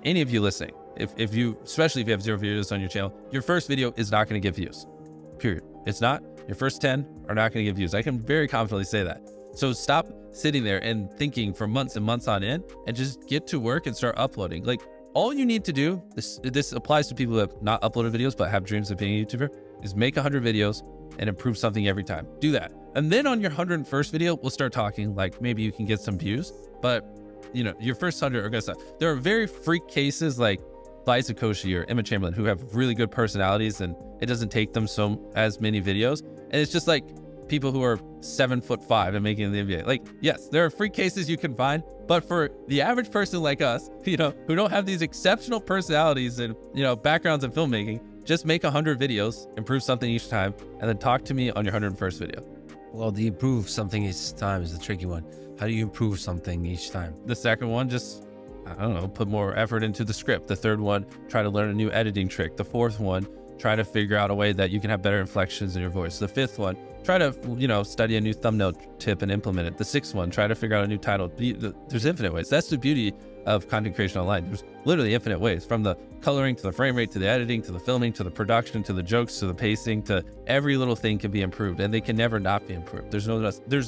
any of you listening, if you, especially if you have 0 videos on your channel, your first video is not going to get views, period. It's not. Your first 10 are not going to get views. I can very confidently say that. So stop sitting there and thinking for months and months on end, and just get to work and start uploading. Like, all you need to do, this applies to people who have not uploaded videos but have dreams of being a YouTuber, is make 100 videos and improve something every time. Do that. And then on your 101st video, we'll start talking, like maybe you can get some views, but you know, your first 100 are gonna suck. There are very freak cases like Liza Koshy or Emma Chamberlain who have really good personalities, and it doesn't take them as many videos. And it's just like people who are 7'5" and making the NBA. Like, yes, there are freak cases you can find, but for the average person like us, you know, who don't have these exceptional personalities and, you know, backgrounds in filmmaking, just make 100 videos, improve something each time, and then talk to me on your 101st video. Well, the improve something each time is the tricky one. How do you improve something each time? The second one, just, I don't know, put more effort into the script. The third one, try to learn a new editing trick. The fourth one, try to figure out a way that you can have better inflections in your voice. The fifth one, try to, you know, study a new thumbnail tip and implement it. The sixth one, try to figure out a new title. There's infinite ways. That's the beauty of content creation online. There's literally infinite ways, from the coloring to the frame rate to the editing to the filming to the production to the jokes to the pacing, to every little thing can be improved, and they can never not be improved. There's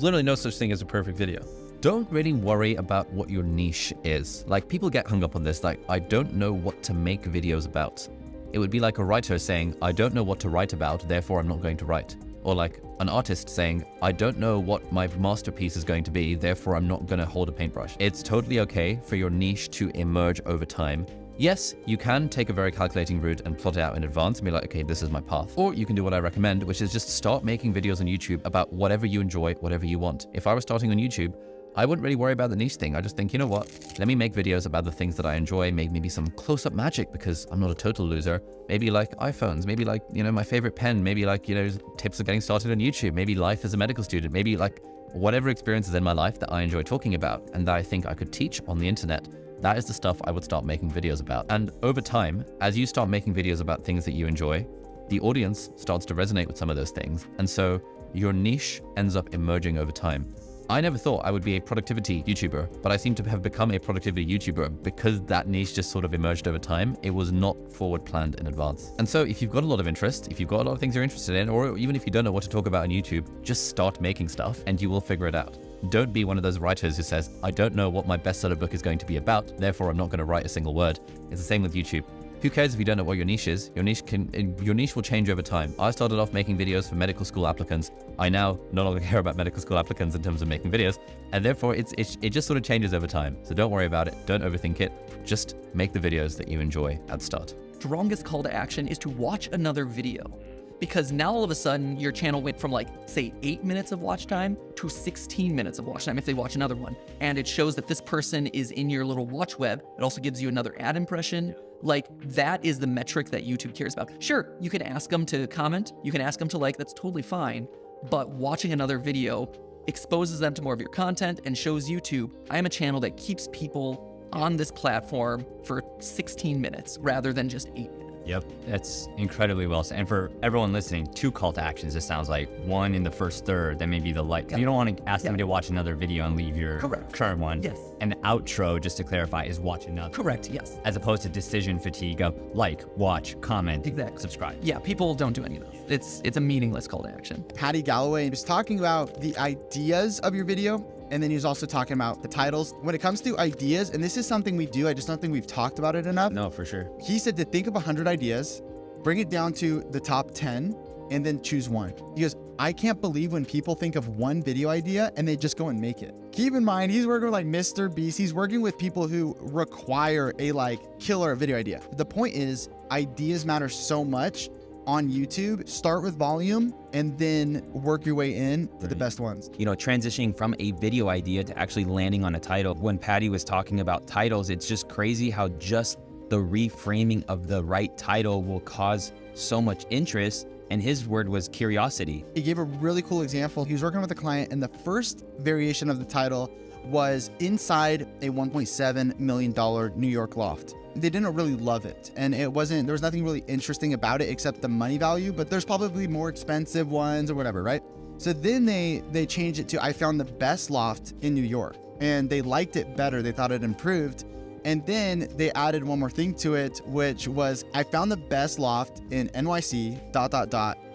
literally no such thing as a perfect video. Don't really worry about what your niche is. Like, people get hung up on this, like, I don't know what to make videos about. It would be like a writer saying, I don't know what to write about, therefore I'm not going to write. Or like an artist saying, I don't know what my masterpiece is going to be, therefore I'm not going to hold a paintbrush. It's totally okay for your niche to emerge over time. Yes, you can take a very calculating route and plot it out in advance and be like, okay, this is my path. Or you can do what I recommend, which is just start making videos on YouTube about whatever you enjoy, whatever you want. If I was starting on YouTube, I wouldn't really worry about the niche thing. I just think, you know what? Let me make videos about the things that I enjoy, maybe some close-up magic because I'm not a total loser. Maybe like iPhones, maybe like, you know, my favorite pen, maybe like, you know, tips of getting started on YouTube, maybe life as a medical student, maybe like whatever experiences in my life that I enjoy talking about and that I think I could teach on the internet. That is the stuff I would start making videos about. And over time, as you start making videos about things that you enjoy, the audience starts to resonate with some of those things. And so your niche ends up emerging over time. I never thought I would be a productivity YouTuber, but I seem to have become a productivity YouTuber because that niche just sort of emerged over time. It was not forward planned in advance. And so if you've got a lot of interest, if you've got a lot of things you're interested in, or even if you don't know what to talk about on YouTube, just start making stuff and you will figure it out. Don't be one of those writers who says, I don't know what my bestseller book is going to be about, therefore I'm not going to write a single word. It's the same with YouTube. Who cares if you don't know what your niche is? Your niche will change over time. I started off making videos for medical school applicants. I now no longer care about medical school applicants in terms of making videos, and therefore it just sort of changes over time. So don't worry about it. Don't overthink it. Just make the videos that you enjoy at the start. Strongest call to action is to watch another video, because now all of a sudden your channel went from, like, say 8 minutes of watch time to 16 minutes of watch time if they watch another one. And it shows that this person is in your little watch web. It also gives you another ad impression. Like, that is the metric that YouTube cares about. Sure, you can ask them to comment, you can ask them to like, that's totally fine. But watching another video exposes them to more of your content and shows YouTube, I am a channel that keeps people on this platform for 16 minutes rather than just 8 minutes. Yep, that's incredibly well said. And for everyone listening, 2 call to actions, it sounds like. One in the first third, then maybe the like. You don't want to ask somebody to watch another video and leave your current one. Yes. And the outro, just to clarify, is watch another. Correct, yes. As opposed to decision fatigue of like, watch, comment, Exactly. subscribe. Yeah, people don't do any of those. It's a meaningless call to action. Patty Galloway was talking about the ideas of your video, and then he was also talking about the titles. When it comes to ideas, and this is something we do, I just don't think we've talked about it enough. No, for sure. He said to think of 100 ideas, bring it down to the top 10, and then choose one. He goes, I can't believe when people think of one video idea and they just go and make it. Keep in mind, he's working with like Mr. Beast. He's working with people who require a like killer video idea. The point is, ideas matter so much on YouTube. Start with volume and then work your way in to the best ones. You know, transitioning from a video idea to actually landing on a title. When Patty was talking about titles, it's just crazy how just the reframing of the right title will cause so much interest. And his word was curiosity. He gave a really cool example. He was working with a client and the first variation of the title was inside a $1.7 million New York loft. They didn't really love it. And there was nothing really interesting about it except the money value, but there's probably more expensive ones or whatever, right? So then they changed it to, I found the best loft in New York, and they liked it better. They thought it improved. And then they added one more thing to it, which was, I found the best loft in NYC, ...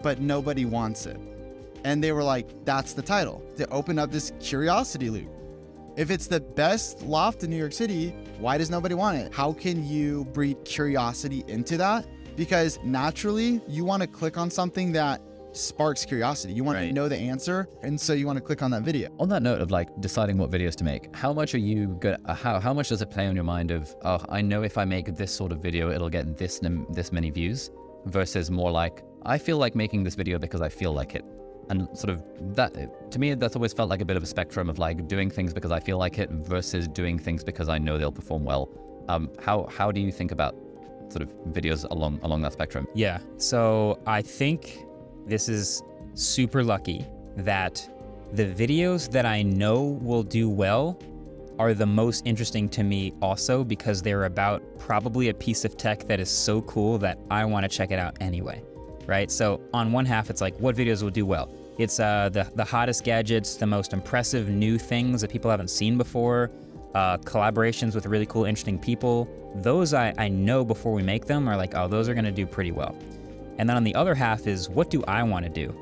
but nobody wants it. And they were like, that's the title. They opened up this curiosity loop. If it's the best loft in New York City, why does nobody want it? How can you breed curiosity into that? Because naturally, you want to click on something that sparks curiosity. You want to know the answer, and so you want to click on that video. On that note of like deciding what videos to make, how much are you good? How much does it play on your mind of, oh, I know if I make this sort of video, it'll get this many views, versus more like, I feel like making this video because I feel like it. And sort of that, to me, that's always felt like a bit of a spectrum of like doing things because I feel like it versus doing things because I know they'll perform well. How do you think about sort of videos along that spectrum? Yeah, so I think this is super lucky that the videos that I know will do well are the most interesting to me also, because they're about probably a piece of tech that is so cool that I want to check it out anyway, right? So on one half, it's like, what videos will do well? It's the hottest gadgets, the most impressive new things that people haven't seen before, collaborations with really cool, interesting people. Those I know before we make them are like, oh, those are gonna do pretty well. And then on the other half is, what do I wanna do?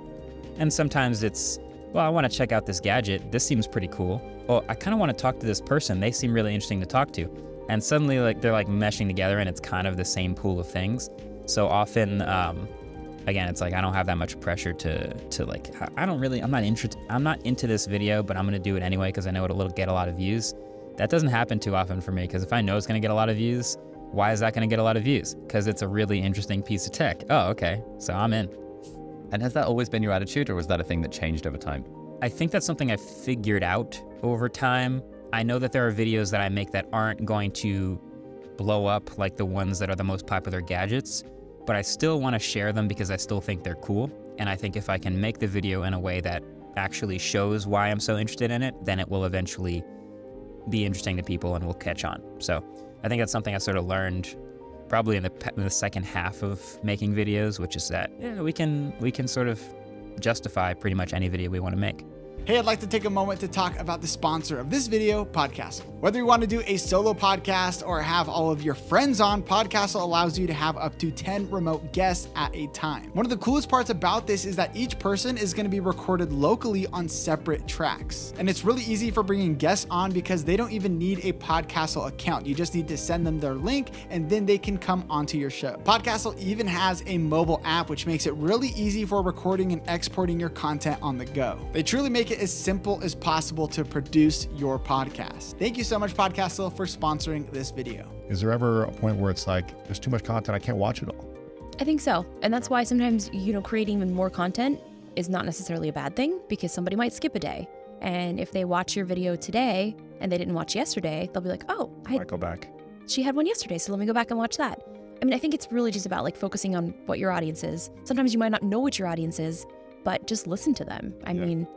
And sometimes it's, well, I wanna check out this gadget. This seems pretty cool. Oh, I kinda wanna talk to this person. They seem really interesting to talk to. And suddenly like they're like meshing together and it's kind of the same pool of things. So often, again, it's like I don't have that much pressure to like, I'm not into this video, but I'm gonna do it anyway because I know it'll get a lot of views. That doesn't happen too often for me, because if I know it's gonna get a lot of views, why is that gonna get a lot of views? Because it's a really interesting piece of tech. Oh, okay, so I'm in. And has that always been your attitude, or was that a thing that changed over time? I think that's something I figured out over time. I know that there are videos that I make that aren't going to blow up like the ones that are the most popular gadgets, but I still wanna share them because I still think they're cool. And I think if I can make the video in a way that actually shows why I'm so interested in it, then it will eventually be interesting to people and will catch on. So I think that's something I sort of learned probably in the second half of making videos, which is that, yeah, we can sort of justify pretty much any video we want to make. Hey, I'd like to take a moment to talk about the sponsor of this video, Podcastle. Whether you want to do a solo podcast or have all of your friends on, Podcastle allows you to have up to 10 remote guests at a time. One of the coolest parts about this is that each person is going to be recorded locally on separate tracks. And it's really easy for bringing guests on because they don't even need a Podcastle account. You just need to send them their link and then they can come onto your show. Podcastle even has a mobile app, which makes it really easy for recording and exporting your content on the go. They truly make it as simple as possible to produce your podcast. Thank you so much, Podcastle, for sponsoring this video. Is there ever a point where it's like, there's too much content, I can't watch it all? I think so. And that's why sometimes, creating even more content is not necessarily a bad thing, because somebody might skip a day. And if they watch your video today and they didn't watch yesterday, they'll be like, oh, I might go back. She had one yesterday, so let me go back and watch that. I mean, I think it's really just about like focusing on what your audience is. Sometimes you might not know what your audience is, but just listen to them. I mean,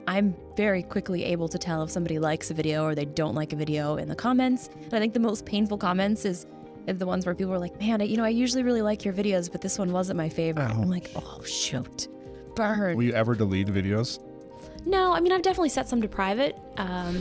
I'm very quickly able to tell if somebody likes a video or they don't like a video in the comments. And I think the most painful comments is the ones where people are like, man, I usually really like your videos, but this one wasn't my favorite. I'm like, oh, shoot. Burn. Will you ever delete videos? No, I mean, I've definitely set some to private,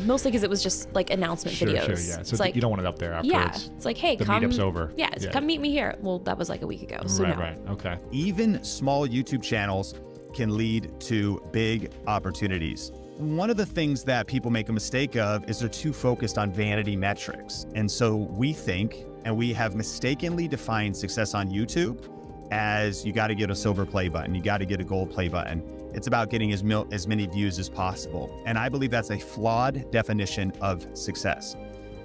mostly because it was just like announcement videos. Sure, yeah. So it's like, you don't want it up there afterwards. Yeah, it's like, hey, the come. meetup's over. Yeah, come meet me here. Well, that was like a week ago, so Right, okay. Even small YouTube channels can lead to big opportunities. One of the things that people make a mistake of is they're too focused on vanity metrics. And so we think, and we have mistakenly defined success on YouTube as you got to get a silver play button, you got to get a gold play button. It's about getting as many views as possible. And I believe that's a flawed definition of success.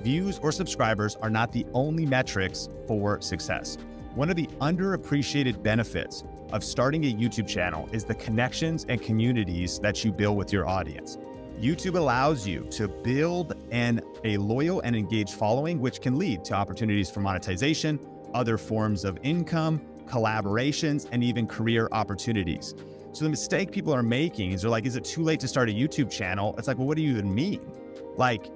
Views or subscribers are not the only metrics for success. One of the underappreciated benefits of starting a YouTube channel is the connections and communities that you build with your audience. YouTube allows you to build a loyal and engaged following, which can lead to opportunities for monetization, other forms of income, collaborations, and even career opportunities. So the mistake people are making is they're like, is it too late to start a YouTube channel? It's like, well, what do you even mean? Like,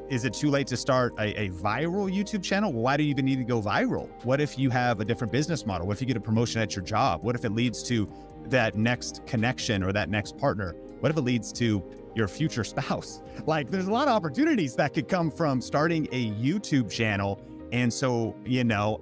is it too late to start a viral YouTube channel? Well, why do you even need to go viral? What if you have a different business model? What if you get a promotion at your job? What if it leads to that next connection or that next partner? What if it leads to your future spouse. Like, there's a lot of opportunities that could come from starting a YouTube channel. And so,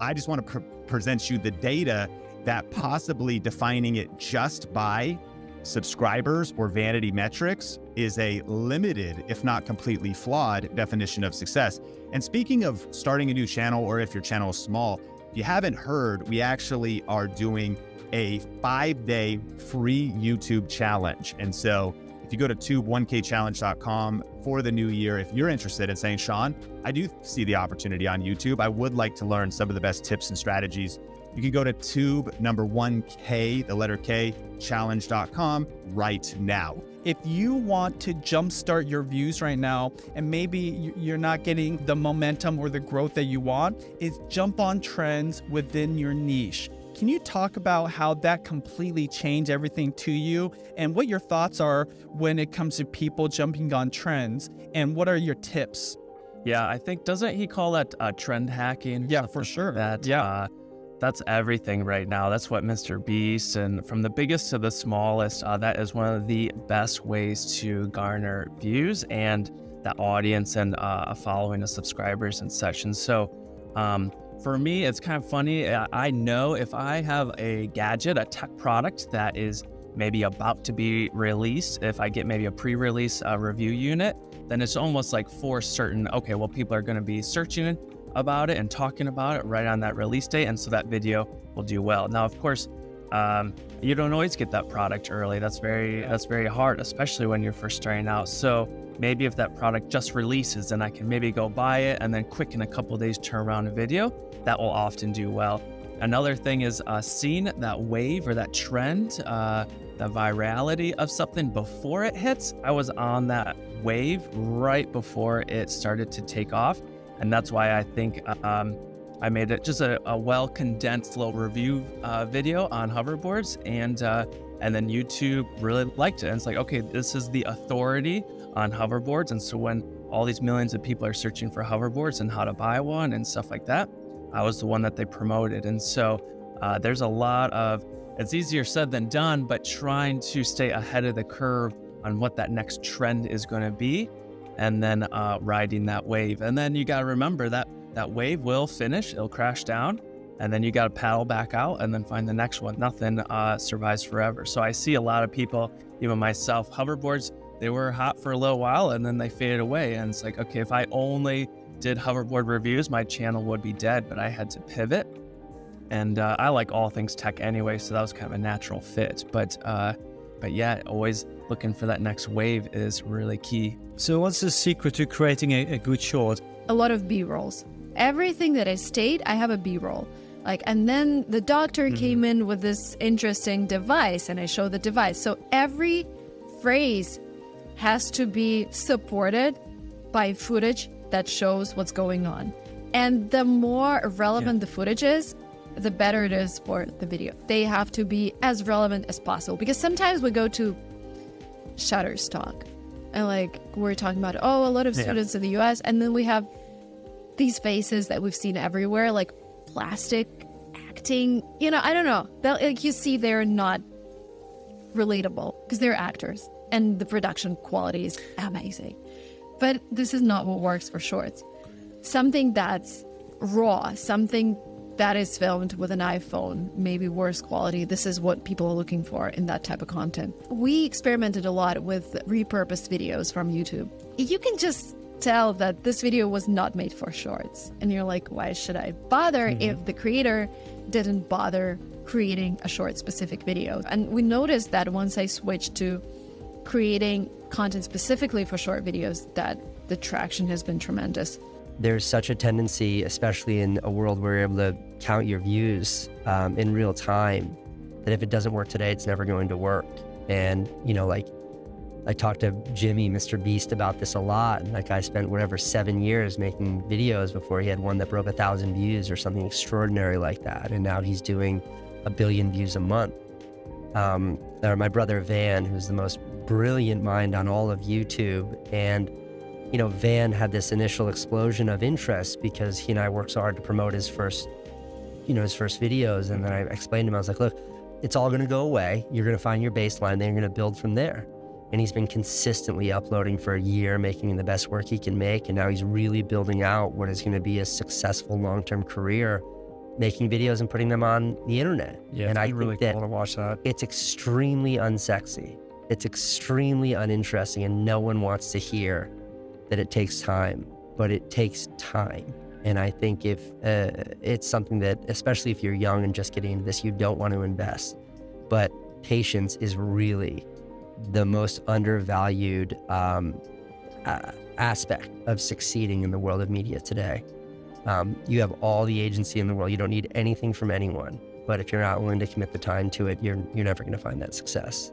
I just want to present you the data that possibly defining it just by subscribers or vanity metrics is a limited, if not completely flawed, definition of success. And speaking of starting a new channel, or if your channel is small, if you haven't heard, we actually are doing a 5-day free YouTube challenge. And so if you go to tube1kchallenge.com for the new year, if you're interested in saying, Sean, I do see the opportunity on YouTube, I would like to learn some of the best tips and strategies, you can go to tube1k, the letter K, challenge.com right now. If you want to jumpstart your views right now, and maybe you're not getting the momentum or the growth that you want, is jump on trends within your niche. Can you talk about how that completely changed everything to you, and what your thoughts are when it comes to people jumping on trends, and what are your tips? Yeah, I think, doesn't he call that trend hacking? Yeah, for sure. That's everything right now. That's what Mr. Beast, and from the biggest to the smallest, that is one of the best ways to garner views and that audience and a following of subscribers and such. And so for me, it's kind of funny. I know if I have a gadget, a tech product that is maybe about to be released, if I get maybe a pre-release review unit, then it's almost like for certain, okay, well, people are going to be searching about it and talking about it right on that release date, and so that video will do well. Now, of course, you don't always get that product early. That's very hard, especially when you're first starting out. So maybe if that product just releases, then I can maybe go buy it and then quick in a couple of days turn around a video. That will often do well. Another thing is seeing that wave or that trend, the virality of something before it hits. I was on that wave right before it started to take off. And that's why I think I made it just a well-condensed little review video on hoverboards, and then YouTube really liked it. And it's like, okay, this is the authority on hoverboards. And so when all these millions of people are searching for hoverboards and how to buy one and stuff like that, I was the one that they promoted. And so there's a lot of, it's easier said than done, but trying to stay ahead of the curve on what that next trend is going to be, and then riding that wave. And then you got to remember that that wave will finish, it'll crash down, and then you got to paddle back out and then find the next one. Nothing survives forever. So I see a lot of people, even myself, hoverboards, they were hot for a little while and then they faded away. And it's like, okay, if I only did hoverboard reviews, my channel would be dead, but I had to pivot. And I like all things tech anyway, so that was kind of a natural fit. But yeah, always looking for that next wave is really key. So what's the secret to creating a good short? A lot of B-rolls. Everything that I state, I have a B-roll. And then the doctor came in with this interesting device, and I show the device. So every phrase has to be supported by footage that shows what's going on. And the more relevant the footage is, the better it is for the video. They have to be as relevant as possible, because sometimes we go to Shutterstock and we're talking about, a lot of students in the US, and then we have these faces that we've seen everywhere, like plastic acting, I don't know. You see, they're not relatable because they're actors and the production quality is amazing. But this is not what works for shorts. Something that's raw, something that is filmed with an iPhone, maybe worse quality. This is what people are looking for in that type of content. We experimented a lot with repurposed videos from YouTube. You can just tell that this video was not made for shorts. And you're like, why should I bother if the creator didn't bother creating a short specific video? And we noticed that once I switched to creating content specifically for short videos, that the traction has been tremendous. There's such a tendency, especially in a world where you're able to count your views in real time, that if it doesn't work today, it's never going to work. And, I talked to Jimmy, Mr. Beast, about this a lot. I spent 7 years making videos before he had one that broke 1,000 views or something extraordinary like that. And now he's doing 1 billion views a month. Or my brother Van, who's the most brilliant mind on all of YouTube. And Van had this initial explosion of interest because he and I worked so hard to promote his first videos. And then I explained to him, I was like, look, it's all going to go away. You're going to find your baseline, then you're going to build from there. and he's been consistently uploading for a year, making the best work he can make. And now he's really building out what is going to be a successful long-term career, making videos and putting them on the internet. Yeah, and I it's really think cool to watch that. it's extremely unsexy. It's extremely uninteresting, and no one wants to hear that it takes time, but it takes time. And I think if it's something that, especially if you're young and just getting into this, you don't want to invest. But patience is really the most undervalued aspect of succeeding in the world of media today. You have all the agency in the world. You don't need anything from anyone. But if you're not willing to commit the time to it, you're never going to find that success.